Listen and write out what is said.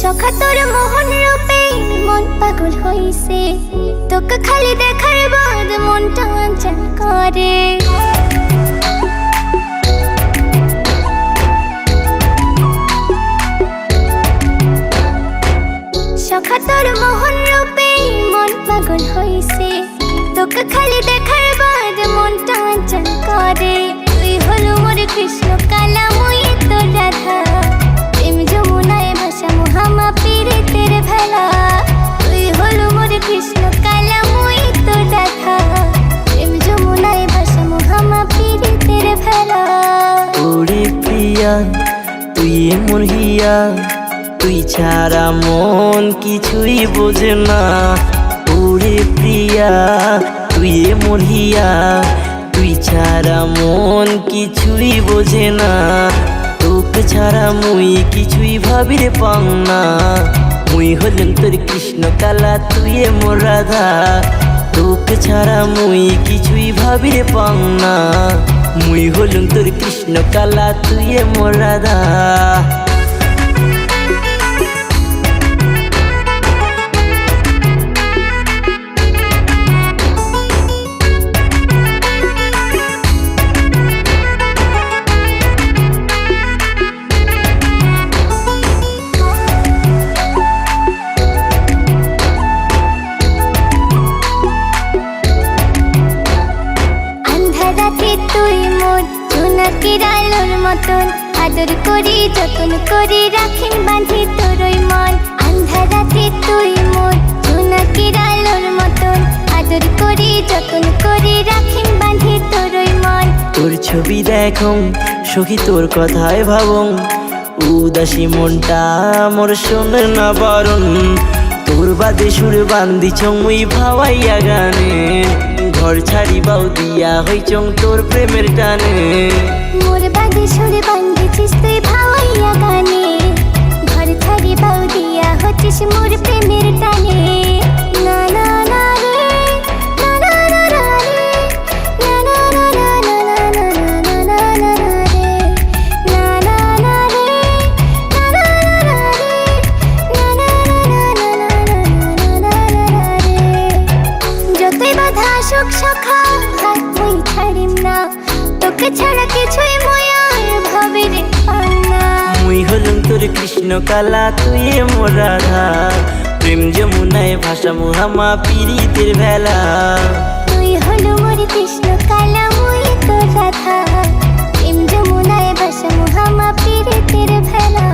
সখা তোর মোহন রূপে মন পাগল হইছে, তোকে খালি দেখার বাদ মনটা চঞ্চল করে। সখা তোর মোহন রূপে মন পাগল হইছে, তোকে খালি দেখার বাদ মনটা চঞ্চল করে। তুই হলো মোর কৃষ্ণ কালা, মুই তোর রাধা, প্রেম যমুনায় ভাষা মোহামা পীড়িতের ভেলা। তুই হলো মোর কৃষ্ণ কালা, মুই তোর রাধা, প্রেম যমুনায় ভাষা মোহামা পীড়িতের ভেলা। ওরে প্রিয়া তুই এমন হিয়া, তুই ছাড়া মন কিছুই বোঝে না। ওরে প্রিয়া তুই এমন হিয়া, তুই ছাড়া মন কিছুই বোঝে না। তোকে ছাড়া মুই কিছুই ভাবির পাং না। মুই হলেন তোর কৃষ্ণ কালা, তুই মোর রাধা, তোকে ছাড়া মুই কিছুই ভাবির পাং না। মুই হলেন তোর কৃষ্ণ কালা, তুই মোর রাধা। তুই মোর জোনাকির আলোর মতন, আদর করি যতন করি রাখিন বাঁধি তোরই মন। আন্ধা রাতে তুই মোর জোনাকির আলোর মতন, আদর করি যতন করি রাখিন বাঁধি তোরই মন। তোর ছবি দেখো সখী তোর কথায় ভাবং, উদাসী মনটা মোর শোনে না বারণ। তোর বাদে সুর বান্দিছ মুই ভাবাইয়া গানে, ঘর ছাড়ি বাউ দিয়া হইচং তোর প্রেমের টানে। মোর বাদে সুরে বান্ধিছিস তুই ভাওয়াইয়া গানে, ঘর ছাড়ি বাউ দিয়া হচ্ছিস মোর প্রেমের টানে। না না না রে, না না না না রে, না না না না না না না না না রে, না না না রে, না না না রে, না না না না রে। যতই বাধা আসুক সখা হাত মুই ছাড়িম না, তোকে ছাড়া কিছুই মুই আর ভাবির পাং না। মুই হলুম তোর কৃষ্ণ কালা, তুই মোর রাধা, প্রেম যমুনায় ভাষা মোহামা পীড়িতের ভেলা। তুই হলো মোর কৃষ্ণ কালা, মুই তোর রাধা, প্রেম যমুনায় ভাষা মোহামা পীড়িতের ভেলা।